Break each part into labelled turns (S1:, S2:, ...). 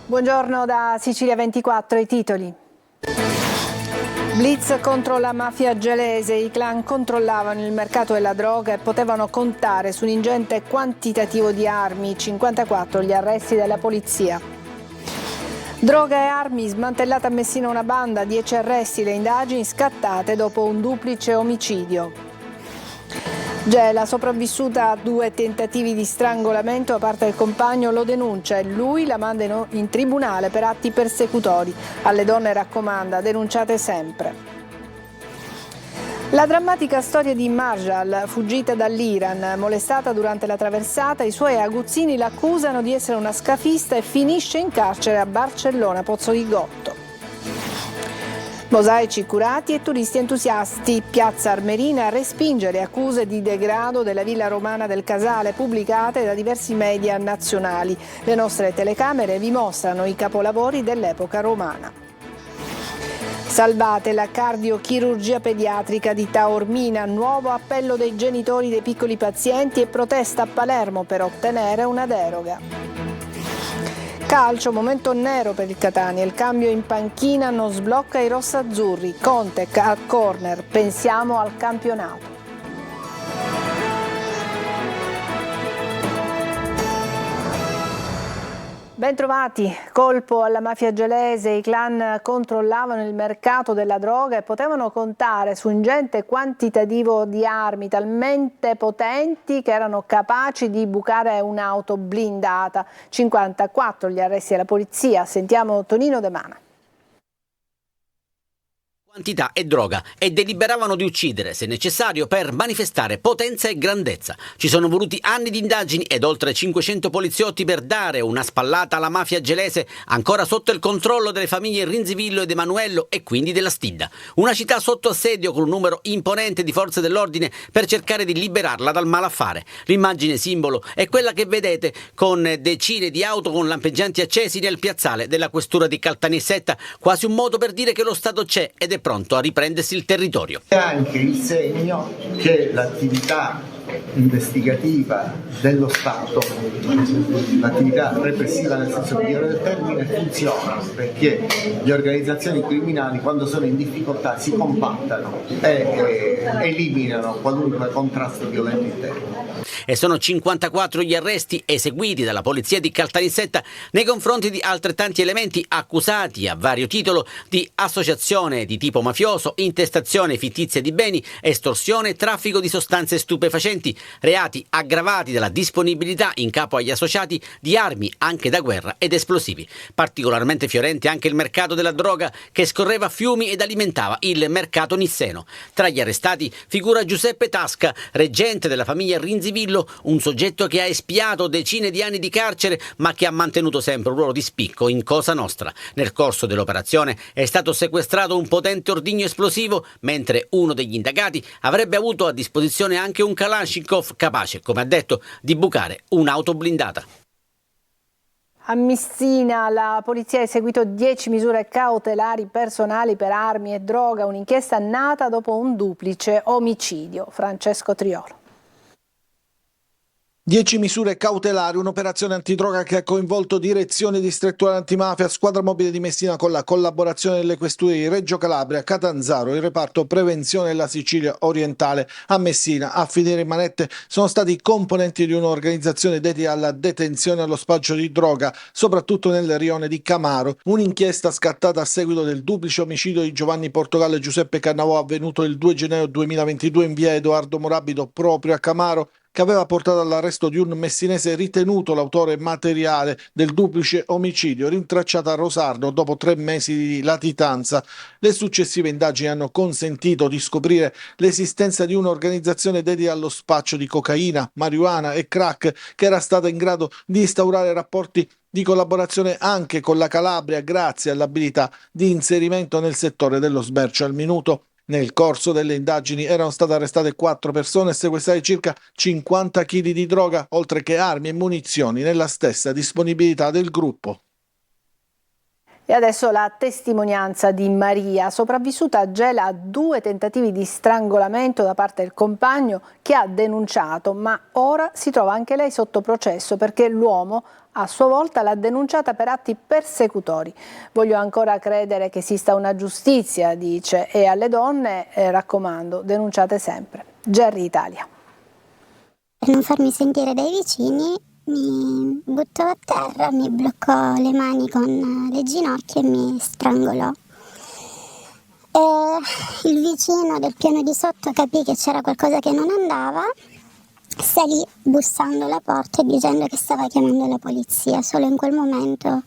S1: Buongiorno da Sicilia 24, i titoli. Blitz contro la mafia gelese, i clan controllavano il mercato della droga e potevano contare su un ingente quantitativo di armi, 54 gli arresti della polizia. Droga e armi, smantellata a Messina una banda, 10 arresti, le indagini scattate dopo un duplice omicidio. Gela, sopravvissuta a 2 tentativi di strangolamento da parte del compagno, lo denuncia e lui la manda in tribunale per atti persecutori. Alle donne raccomanda, denunciate sempre. La drammatica storia di Marjal, fuggita dall'Iran, molestata durante la traversata, i suoi aguzzini l'accusano di essere una scafista e finisce in carcere a Barcellona, Pozzo di Gotto. Mosaici curati e turisti entusiasti. Piazza Armerina respinge le accuse di degrado della villa romana del Casale pubblicate da diversi media nazionali. Le nostre telecamere vi mostrano i capolavori dell'epoca romana. Salvate la cardiochirurgia pediatrica di Taormina, nuovo appello dei genitori dei piccoli pazienti e protesta a Palermo per ottenere una deroga. Calcio, momento nero per il Catania, il cambio in panchina non sblocca i rossazzurri, Conte a corner, pensiamo al campionato. Bentrovati, colpo alla mafia gelese, i clan controllavano il mercato della droga e potevano contare su un ingente quantitativo di armi talmente potenti che erano capaci di bucare un'auto blindata. 54 gli arresti della polizia, sentiamo Tonino De Mana.
S2: Quantità e droga e deliberavano di uccidere, se necessario, per manifestare potenza e grandezza. Ci sono voluti anni di indagini ed oltre 500 poliziotti per dare una spallata alla mafia gelese ancora sotto il controllo delle famiglie Rinzivillo ed Emanuello e quindi della Stidda. Una città sotto assedio con un numero imponente di forze dell'ordine per cercare di liberarla dal malaffare. L'immagine simbolo è quella che vedete con decine di auto con lampeggianti accesi nel piazzale della questura di Caltanissetta, quasi un modo per dire che lo Stato c'è ed è pronto a riprendersi il territorio.
S3: È anche il segno che l'attività investigativa dello Stato, l'attività repressiva nel senso migliore del termine, funziona, perché le organizzazioni criminali quando sono in difficoltà si compattano e eliminano qualunque contrasto violento interno.
S2: E sono 54 gli arresti eseguiti dalla polizia di Caltanissetta nei confronti di altrettanti elementi accusati a vario titolo di associazione di tipo mafioso, intestazione fittizia di beni, estorsione e traffico di sostanze stupefacenti, reati aggravati dalla disponibilità in capo agli associati di armi anche da guerra ed esplosivi. Particolarmente fiorente anche il mercato della droga che scorreva a fiumi ed alimentava il mercato nisseno. Tra gli arrestati figura Giuseppe Tasca, reggente della famiglia Rinzivillo, un soggetto che ha espiato decine di anni di carcere ma che ha mantenuto sempre un ruolo di spicco in Cosa Nostra. Nel corso dell'operazione è stato sequestrato un potente ordigno esplosivo, mentre uno degli indagati avrebbe avuto a disposizione anche un Kalashnikov capace, come ha detto, di bucare un'auto blindata.
S1: A Messina la polizia ha eseguito 10 misure cautelari personali per armi e droga, un'inchiesta nata dopo un duplice omicidio. Francesco Triolo.
S4: 10 misure cautelari, un'operazione antidroga che ha coinvolto direzione distrettuale antimafia, squadra mobile di Messina con la collaborazione delle questure di Reggio Calabria, Catanzaro, il reparto prevenzione della Sicilia orientale. A Messina a finire in manette sono stati componenti di un'organizzazione dedita alla detenzione e allo spaccio di droga, soprattutto nel rione di Camaro. Un'inchiesta scattata a seguito del duplice omicidio di Giovanni Portogallo e Giuseppe Cannavò avvenuto il 2 gennaio 2022 in via Edoardo Morabido proprio a Camaro, che aveva portato all'arresto di un messinese ritenuto l'autore materiale del duplice omicidio, rintracciato a Rosarno dopo 3 mesi di latitanza. Le successive indagini hanno consentito di scoprire l'esistenza di un'organizzazione dedita allo spaccio di cocaina, marijuana e crack, che era stata in grado di instaurare rapporti di collaborazione anche con la Calabria grazie all'abilità di inserimento nel settore dello smercio al minuto. Nel corso delle indagini erano state arrestate 4 persone e sequestrate circa 50 kg di droga, oltre che armi e munizioni nella stessa disponibilità del gruppo.
S1: E adesso la testimonianza di Maria, sopravvissuta a Gela a 2 tentativi di strangolamento da parte del compagno che ha denunciato, ma ora si trova anche lei sotto processo perché l'uomo a sua volta l'ha denunciata per atti persecutori. Voglio ancora credere che esista una giustizia, dice, e alle donne raccomando, denunciate sempre. Gerry Italia.
S5: Per non farmi sentire dai vicini mi buttò a terra, mi bloccò le mani con le ginocchia e mi strangolò. E il vicino del piano di sotto capì che c'era qualcosa che non andava, salì bussando alla porta e dicendo che stava chiamando la polizia. Solo in quel momento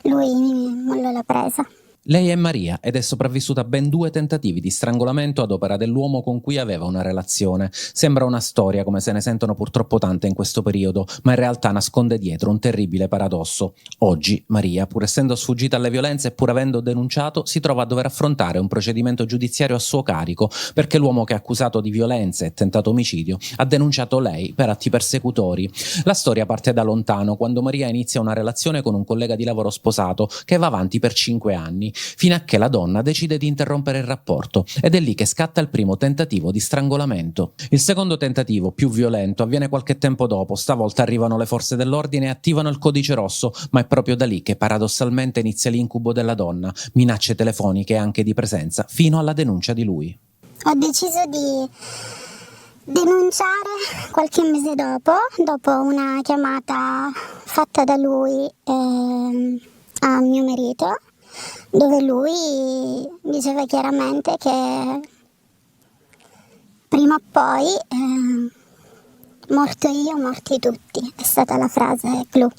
S5: lui mi mollò la presa.
S6: Lei è Maria ed è sopravvissuta a ben 2 tentativi di strangolamento ad opera dell'uomo con cui aveva una relazione. Sembra una storia come se ne sentono purtroppo tante in questo periodo, ma in realtà nasconde dietro un terribile paradosso. Oggi Maria, pur essendo sfuggita alle violenze e pur avendo denunciato, si trova a dover affrontare un procedimento giudiziario a suo carico perché l'uomo che è accusato di violenze e tentato omicidio ha denunciato lei per atti persecutori. La storia parte da lontano, quando Maria inizia una relazione con un collega di lavoro sposato che va avanti per 5 anni. Fino a che la donna decide di interrompere il rapporto ed è lì che scatta il primo tentativo di strangolamento. Il secondo tentativo, più violento, avviene qualche tempo dopo. Stavolta arrivano le forze dell'ordine e attivano il codice rosso, ma è proprio da lì che paradossalmente inizia l'incubo della donna, minacce telefoniche e anche di presenza, fino alla denuncia di lui.
S5: Ho deciso di denunciare qualche mese dopo una chiamata fatta da lui a mio marito, dove lui diceva chiaramente che prima o poi morto io, morti tutti, è stata la frase clou.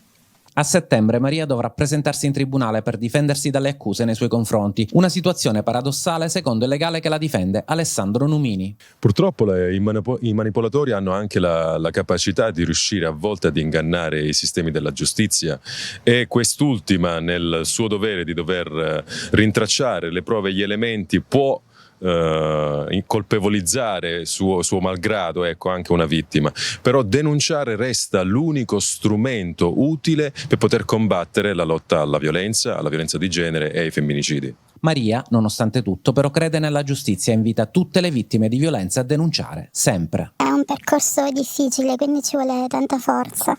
S6: A settembre Maria dovrà presentarsi in tribunale per difendersi dalle accuse nei suoi confronti, una situazione paradossale secondo il legale che la difende, Alessandro Numini.
S7: Purtroppo i manipolatori hanno anche la capacità di riuscire a volte ad ingannare i sistemi della giustizia e quest'ultima, nel suo dovere di dover rintracciare le prove e gli elementi, può colpevolizzare suo malgrado, ecco, anche una vittima, però denunciare resta l'unico strumento utile per poter combattere la lotta alla violenza di genere e ai femminicidi.
S6: Maria, nonostante tutto, però crede nella giustizia e invita tutte le vittime di violenza a denunciare, sempre.
S5: È un percorso difficile, quindi ci vuole tanta forza.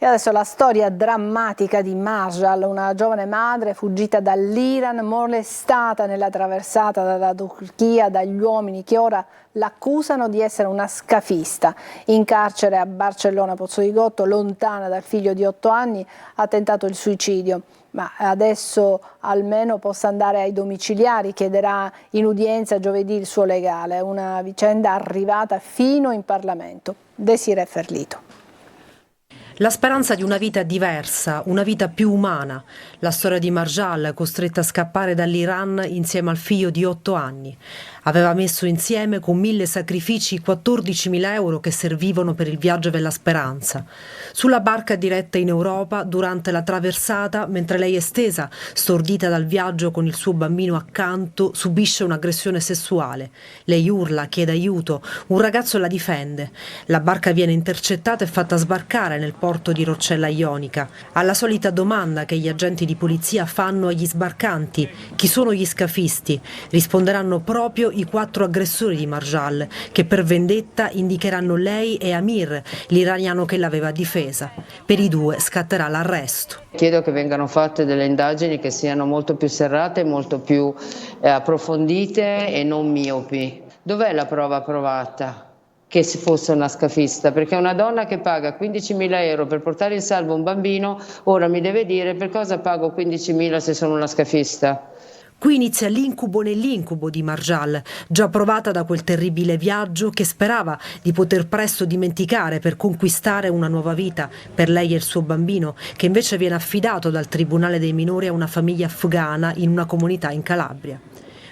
S1: E adesso la storia drammatica di Marjal, una giovane madre fuggita dall'Iran, molestata nella traversata dalla Turchia dagli uomini che ora l'accusano di essere una scafista. In carcere a Barcellona Pozzolgotto, lontana dal figlio di 8 anni, ha tentato il suicidio. Ma adesso almeno possa andare ai domiciliari, chiederà in udienza giovedì il suo legale. Una vicenda arrivata fino in Parlamento. Desiree Ferlito.
S8: La speranza di una vita diversa, una vita più umana. La storia di Marjal, costretta a scappare dall'Iran insieme al figlio di 8 anni. Aveva messo insieme con 1000 sacrifici 14.000 euro che servivano per il viaggio della speranza. Sulla barca diretta in Europa, durante la traversata, mentre lei è stesa, stordita dal viaggio con il suo bambino accanto, subisce un'aggressione sessuale. Lei urla, chiede aiuto, un ragazzo la difende. La barca viene intercettata e fatta sbarcare nel porto di Roccella Ionica. Alla solita domanda che gli agenti di polizia fanno agli sbarcanti: chi sono gli scafisti? Risponderanno proprio i 4 aggressori di Marjal, che per vendetta indicheranno lei e Amir, l'iraniano che l'aveva difesa. Per i 2 scatterà l'arresto.
S9: Chiedo che vengano fatte delle indagini che siano molto più serrate, molto più approfondite e non miopi. Dov'è la prova provata che fosse una scafista? Perché una donna che paga 15.000 euro per portare in salvo un bambino, ora mi deve dire per cosa pago 15.000 se sono una scafista.
S8: Qui inizia l'incubo nell'incubo di Marjal, già provata da quel terribile viaggio che sperava di poter presto dimenticare per conquistare una nuova vita per lei e il suo bambino, che invece viene affidato dal Tribunale dei minori a una famiglia afghana in una comunità in Calabria.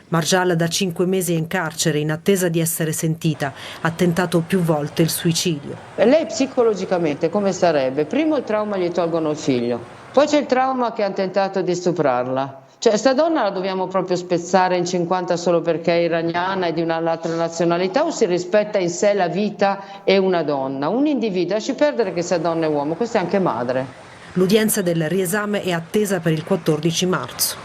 S8: Marjal da 5 mesi è in carcere in attesa di essere sentita, ha tentato più volte il suicidio.
S9: E lei psicologicamente come starebbe? Primo il trauma, gli tolgono il figlio, poi c'è il trauma che hanno tentato di stuprarla. Cioè, sta donna la dobbiamo proprio spezzare in 50 solo perché è iraniana e di un'altra nazionalità, o si rispetta in sé la vita e una donna? Un individuo, lasci perdere che sia donna e uomo, questa è anche madre.
S8: L'udienza del riesame è attesa per il 14 marzo.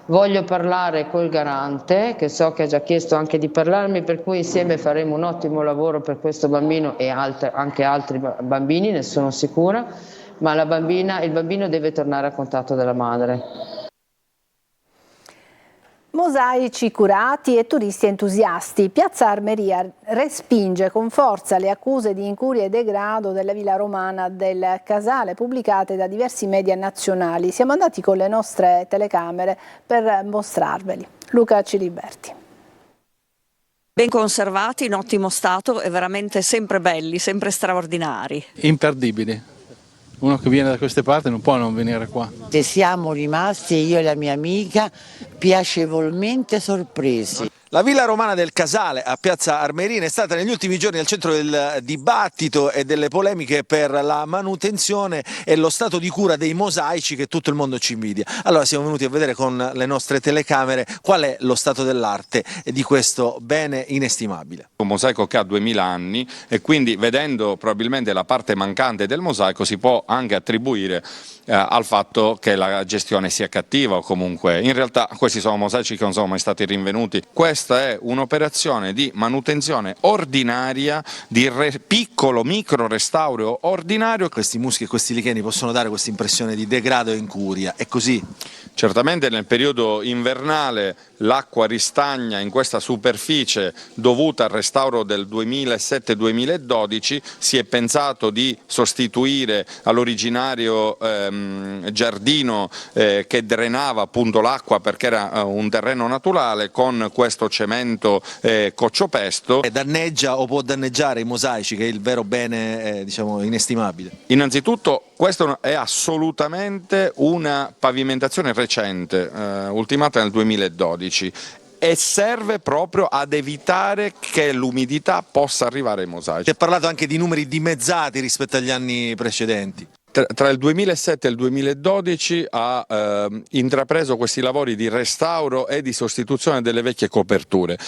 S9: Voglio parlare col garante, che so che ha già chiesto anche di parlarmi, per cui insieme faremo un ottimo lavoro per questo bambino e anche altri bambini, ne sono sicura, ma il bambino deve tornare a contatto della madre.
S1: Mosaici curati e turisti entusiasti. Piazza Armeria respinge con forza le accuse di incuria e degrado della Villa Romana del Casale pubblicate da diversi media nazionali. Siamo andati con le nostre telecamere per mostrarveli. Luca Ciliberti.
S10: Ben conservati, in ottimo stato e veramente sempre belli, sempre straordinari.
S11: Imperdibili. Uno che viene da queste parti non può non venire qua.
S12: Siamo rimasti, io e la mia amica, piacevolmente sorpresi.
S13: La Villa Romana del Casale a Piazza Armerina è stata negli ultimi giorni al centro del dibattito e delle polemiche per la manutenzione e lo stato di cura dei mosaici che tutto il mondo ci invidia. Allora siamo venuti a vedere con le nostre telecamere qual è lo stato dell'arte di questo bene inestimabile.
S14: Un mosaico che ha 2000 anni e quindi vedendo probabilmente la parte mancante del mosaico si può anche attribuire al fatto che la gestione sia cattiva o comunque in realtà questi sono mosaici che non sono mai stati rinvenuti. Questa è un'operazione di manutenzione ordinaria, di piccolo micro restauro ordinario.
S13: Questi muschi e questi licheni possono dare questa impressione di degrado e incuria, è così?
S14: Certamente nel periodo invernale l'acqua ristagna in questa superficie dovuta al restauro del 2007-2012, si è pensato di sostituire all'originario giardino che drenava appunto l'acqua perché era un terreno naturale con questo cemento cociopesto.
S13: Danneggia o può danneggiare i mosaici che è il vero bene diciamo inestimabile?
S14: Innanzitutto questa è assolutamente una pavimentazione recente, ultimata nel 2012 e serve proprio ad evitare che l'umidità possa arrivare ai mosaici.
S13: Si è parlato anche di numeri dimezzati rispetto agli anni precedenti.
S14: Tra il 2007 e il 2012 ha intrapreso questi lavori di restauro e di sostituzione delle vecchie coperture.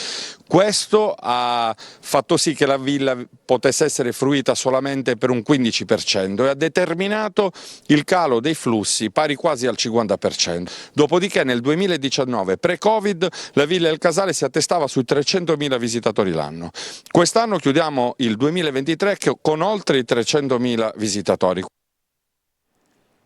S14: Questo ha fatto sì che la villa potesse essere fruita solamente per un 15% e ha determinato il calo dei flussi pari quasi al 50%. Dopodiché nel 2019, pre-Covid, la Villa del Casale si attestava sui 300.000 visitatori l'anno. Quest'anno chiudiamo il 2023 con oltre i 300.000 visitatori.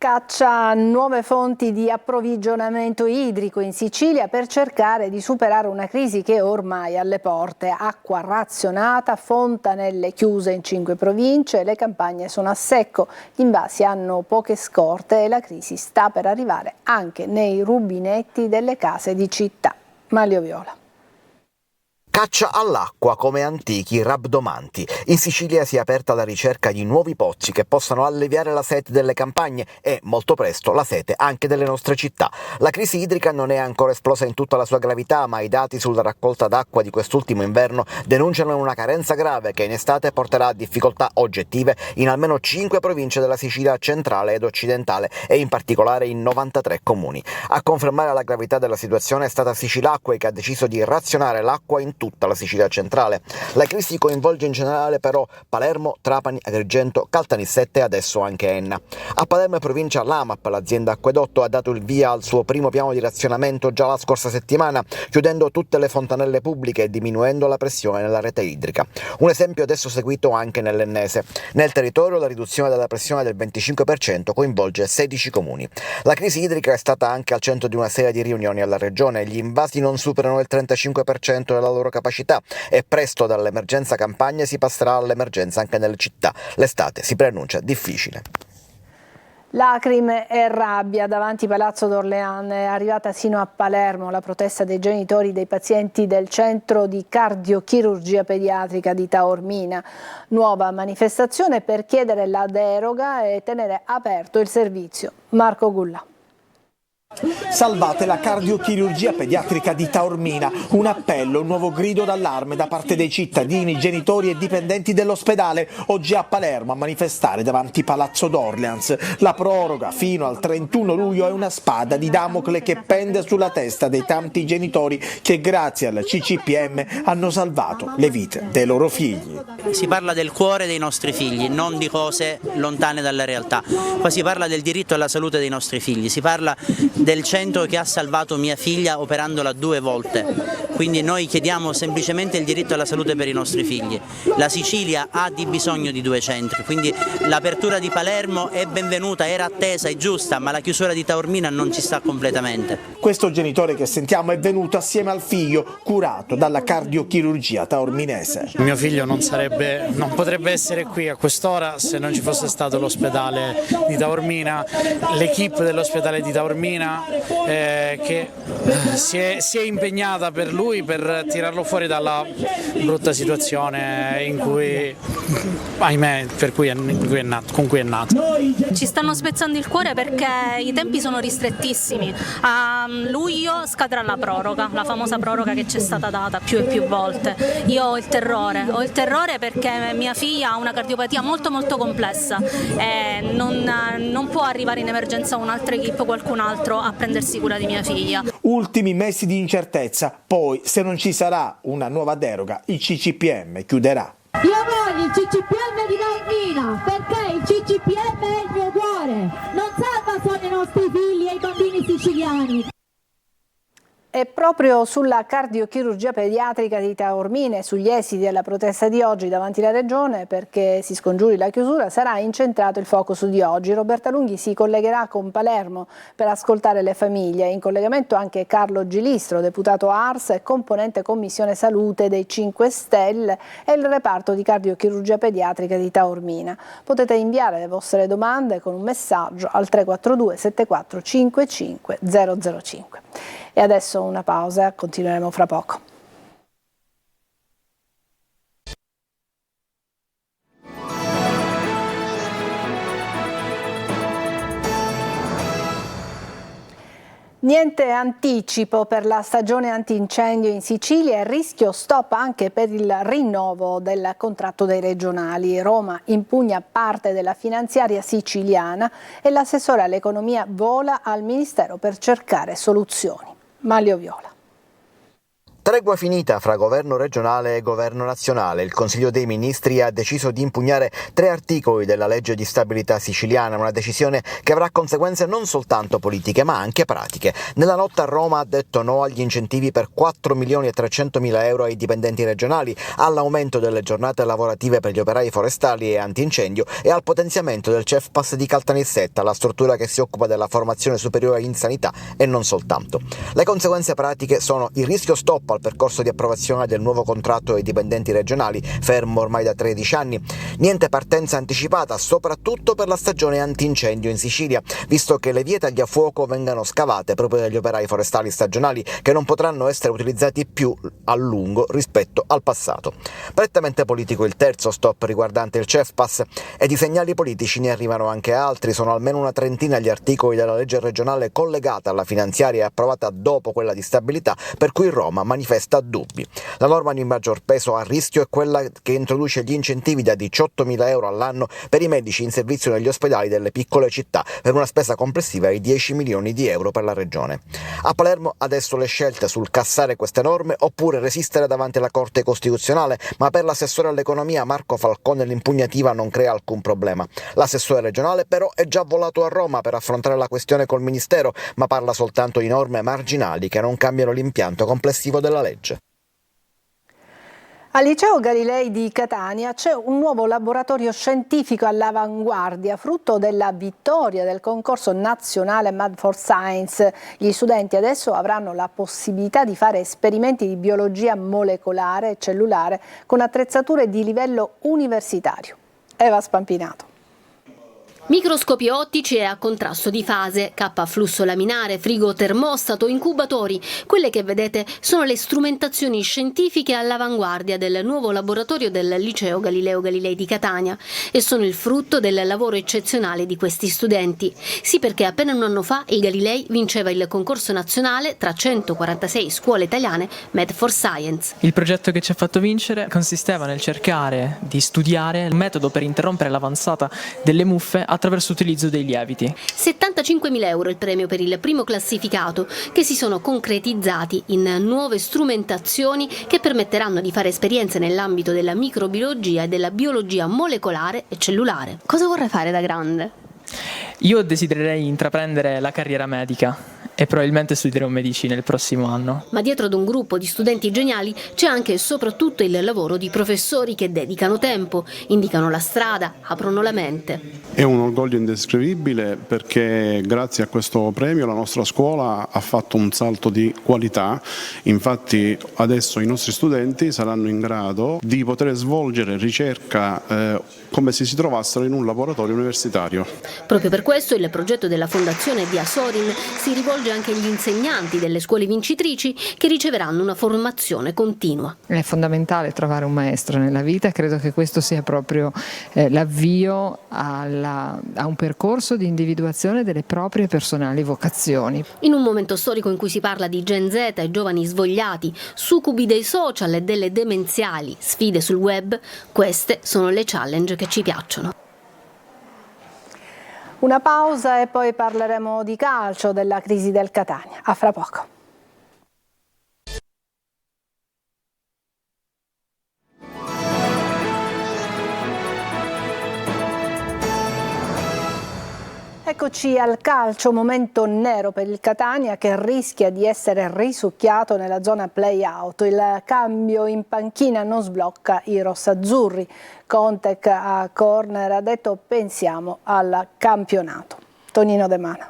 S1: Caccia a nuove fonti di approvvigionamento idrico in Sicilia per cercare di superare una crisi che è ormai alle porte. Acqua razionata, fontanelle chiuse in 5 province, le campagne sono a secco, gli invasi hanno poche scorte e la crisi sta per arrivare anche nei rubinetti delle case di città. Maglio Viola.
S15: Caccia all'acqua come antichi rabdomanti. In Sicilia si è aperta la ricerca di nuovi pozzi che possano alleviare la sete delle campagne e, molto presto, la sete anche delle nostre città. La crisi idrica non è ancora esplosa in tutta la sua gravità, ma i dati sulla raccolta d'acqua di quest'ultimo inverno denunciano una carenza grave che in estate porterà a difficoltà oggettive in almeno 5 province della Sicilia centrale ed occidentale e in particolare in 93 comuni. A confermare la gravità della situazione è stata Sicilacque, che ha deciso di razionare l'acqua in tutta la Sicilia centrale. La crisi coinvolge in generale però Palermo, Trapani, Agrigento, Caltanissette e adesso anche Enna. A Palermo e provincia l'AMAP, l'azienda acquedotto, ha dato il via al suo primo piano di razionamento già la scorsa settimana, chiudendo tutte le fontanelle pubbliche e diminuendo la pressione nella rete idrica. Un esempio adesso seguito anche nell'Ennese. Nel territorio la riduzione della pressione del 25% coinvolge 16 comuni. La crisi idrica è stata anche al centro di una serie di riunioni alla regione. Gli invasi non superano il 35% della loro capacità e presto dall'emergenza campagne si passerà all'emergenza anche nelle città. L'estate si preannuncia difficile.
S1: Lacrime e rabbia davanti Palazzo d'Orléans. È arrivata sino a Palermo la protesta dei genitori dei pazienti del centro di cardiochirurgia pediatrica di Taormina. Nuova manifestazione per chiedere la deroga e tenere aperto il servizio. Marco Gulla.
S16: Salvate la cardiochirurgia pediatrica di Taormina, un appello, un nuovo grido d'allarme da parte dei cittadini, genitori e dipendenti dell'ospedale, oggi a Palermo a manifestare davanti Palazzo d'Orléans. La proroga fino al 31 luglio è una spada di Damocle che pende sulla testa dei tanti genitori che grazie al CCPM hanno salvato le vite dei loro figli.
S17: Si parla del cuore dei nostri figli, non di cose lontane dalla realtà. Qua si parla del diritto alla salute dei nostri figli, si parla del centro che ha salvato mia figlia operandola 2 volte. Quindi noi chiediamo semplicemente il diritto alla salute per i nostri figli. La Sicilia ha di bisogno di 2 centri, quindi l'apertura di Palermo è benvenuta, era attesa, è giusta, ma la chiusura di Taormina non ci sta completamente.
S16: Questo genitore che sentiamo è venuto assieme al figlio, curato dalla cardiochirurgia taorminese.
S18: Mio figlio non potrebbe essere qui a quest'ora se non ci fosse stato l'ospedale di Taormina, l'equipe dell'ospedale di Taormina che si è impegnata per lui, per tirarlo fuori dalla brutta situazione in cui, ahimè, con cui è nato.
S19: Ci stanno spezzando il cuore perché i tempi sono ristrettissimi. A luglio scadrà la proroga, la famosa proroga che ci è stata data più e più volte. Io ho il terrore perché mia figlia ha una cardiopatia molto molto complessa e non può arrivare in emergenza un'altra equipe o qualcun altro a prendersi cura di mia figlia.
S16: Ultimi mesi di incertezza, poi se non ci sarà una nuova deroga il CCPM chiuderà.
S20: Io voglio il CCPM di Taormina perché il CCPM è il mio cuore, non salva solo i nostri figli e i bambini siciliani.
S1: E proprio sulla cardiochirurgia pediatrica di Taormina e sugli esiti della protesta di oggi davanti alla Regione perché si scongiuri la chiusura sarà incentrato il focus di oggi. Roberta Lunghi si collegherà con Palermo per ascoltare le famiglie. In collegamento anche Carlo Gilistro, deputato ARS e componente Commissione Salute dei 5 Stelle e il reparto di cardiochirurgia pediatrica di Taormina. Potete inviare le vostre domande con un messaggio al 342 74 55 005. E adesso una pausa, continueremo fra poco. Niente anticipo per la stagione antincendio in Sicilia e rischio stop anche per il rinnovo del contratto dei regionali. Roma impugna parte della finanziaria siciliana e l'assessore all'economia vola al Ministero per cercare soluzioni. Manlio Viola.
S15: Tregua finita fra governo regionale e governo nazionale. Il Consiglio dei Ministri ha deciso di impugnare 3 articoli della legge di stabilità siciliana, una decisione che avrà conseguenze non soltanto politiche ma anche pratiche. Nella notte a Roma ha detto no agli incentivi per 4.300.000 euro ai dipendenti regionali, all'aumento delle giornate lavorative per gli operai forestali e antincendio e al potenziamento del CEFPAS di Caltanissetta, la struttura che si occupa della formazione superiore in sanità e non soltanto. Le conseguenze pratiche sono il rischio stop al percorso di approvazione del nuovo contratto ai dipendenti regionali, fermo ormai da 13 anni. Niente partenza anticipata, soprattutto per la stagione antincendio in Sicilia, visto che le vie tagliafuoco vengano scavate proprio dagli operai forestali stagionali che non potranno essere utilizzati più a lungo rispetto al passato. Prettamente politico il terzo stop riguardante il CEFPAS e di segnali politici ne arrivano anche altri. Sono almeno una trentina gli articoli della legge regionale collegata alla finanziaria e approvata dopo quella di stabilità, per cui Roma manifesta dubbi. La norma di maggior peso a rischio è quella che introduce gli incentivi da 18.000 euro all'anno per i medici in servizio negli ospedali delle piccole città, per una spesa complessiva di 10 milioni di euro per la regione. A Palermo adesso le scelte sul cassare queste norme oppure resistere davanti alla Corte Costituzionale, ma per l'assessore all'economia Marco Falcone l'impugnativa non crea alcun problema. L'assessore regionale però è già volato a Roma per affrontare la questione col Ministero, ma parla soltanto di norme marginali che non cambiano l'impianto complessivo della legge.
S1: Al Liceo Galilei di Catania c'è un nuovo laboratorio scientifico all'avanguardia, frutto della vittoria del concorso nazionale Mad for Science. Gli studenti adesso avranno la possibilità di fare esperimenti di biologia molecolare e cellulare con attrezzature di livello universitario. Eva Spampinato.
S21: Microscopi ottici e a contrasto di fase, cappa a flusso laminare, frigo termostato, incubatori. Quelle che vedete sono le strumentazioni scientifiche all'avanguardia del nuovo laboratorio del Liceo Galileo Galilei di Catania e sono il frutto del lavoro eccezionale di questi studenti. Sì, perché appena un anno fa il Galilei vinceva il concorso nazionale tra 146 scuole italiane Mad for Science.
S22: Il progetto che ci ha fatto vincere consisteva nel cercare di studiare il metodo per interrompere l'avanzata delle muffe attraverso l'utilizzo dei lieviti.
S21: 75.000 euro il premio per il primo classificato, che si sono concretizzati in nuove strumentazioni che permetteranno di fare esperienze nell'ambito della microbiologia e della biologia molecolare e cellulare. Cosa vorrei fare da grande?
S22: Io desidererei intraprendere la carriera medica e probabilmente studierò medicina il prossimo anno.
S21: Ma dietro ad un gruppo di studenti geniali c'è anche e soprattutto il lavoro di professori che dedicano tempo, indicano la strada, aprono la mente.
S2: È un orgoglio indescrivibile perché grazie a questo premio la nostra scuola ha fatto un salto di qualità, infatti adesso i nostri studenti saranno in grado di poter svolgere ricerca come se si trovassero in un laboratorio universitario.
S21: Proprio per questo il progetto della Fondazione Diasorin si rivolge anche agli insegnanti delle scuole vincitrici che riceveranno una formazione continua.
S3: È fondamentale trovare un maestro nella vita, credo che questo sia proprio l'avvio a un percorso di individuazione delle proprie personali vocazioni.
S21: In un momento storico in cui si parla di Gen Z e giovani svogliati, succubi dei social e delle demenziali sfide sul web, queste sono le challenge che ci piacciono.
S1: Una pausa e poi parleremo di calcio, della crisi del Catania. A fra poco. Eccoci al calcio, momento nero per il Catania che rischia di essere risucchiato nella zona play-out. Il cambio in panchina non sblocca i rossazzurri. Conte a corner ha detto pensiamo al campionato. Tonino De Mano.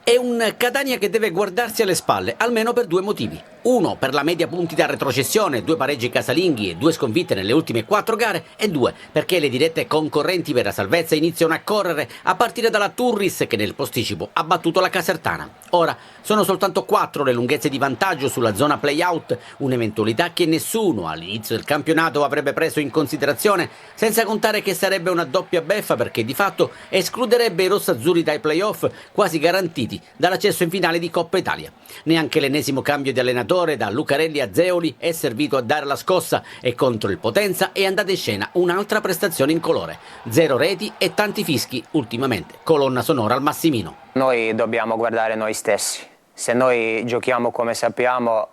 S23: È un Catania che deve guardarsi alle spalle, almeno per due motivi. Uno, per la media punti da retrocessione, 2 pareggi casalinghi e 2 sconfitte nelle ultime 4 gare, e 2, perché le dirette concorrenti per la salvezza iniziano a correre, a partire dalla Turris che nel posticipo ha battuto la Casertana. Ora, sono soltanto 4 le lunghezze di vantaggio sulla zona play-out, un'eventualità che nessuno all'inizio del campionato avrebbe preso in considerazione, senza contare che sarebbe una doppia beffa perché di fatto escluderebbe i rossazzurri dai play-off quasi garantiti dall'accesso in finale di Coppa Italia. Neanche l'ennesimo cambio di allenatore da Lucarelli a Zeoli è servito a dare la scossa e contro il Potenza è andata in scena un'altra prestazione in colore. 0 reti e tanti fischi ultimamente, colonna sonora al Massimino.
S24: Noi dobbiamo guardare noi stessi. Se noi giochiamo come sappiamo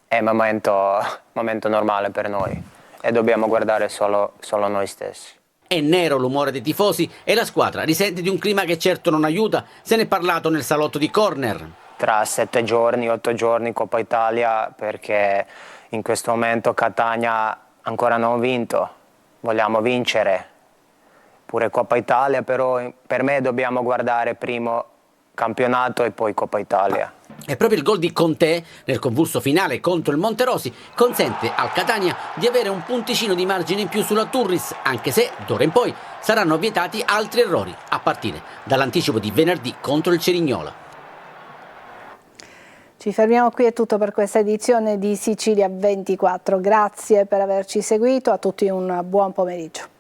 S24: è un momento normale per noi e dobbiamo guardare solo noi stessi.
S23: È nero l'umore dei tifosi e la squadra risente di un clima che certo non aiuta, se ne è parlato nel salotto di corner.
S24: Tra 7 giorni, 8 giorni Coppa Italia, perché in questo momento Catania ancora non ha vinto, vogliamo vincere. Pure Coppa Italia, però per me dobbiamo guardare primo campionato e poi Coppa Italia.
S23: E proprio il gol di Conte nel convulso finale contro il Monterosi consente al Catania di avere un punticino di margine in più sulla Turris, anche se d'ora in poi saranno vietati altri errori, a partire dall'anticipo di venerdì contro il Cerignola.
S1: Ci fermiamo qui, è tutto per questa edizione di Sicilia 24. Grazie per averci seguito, a tutti un buon pomeriggio.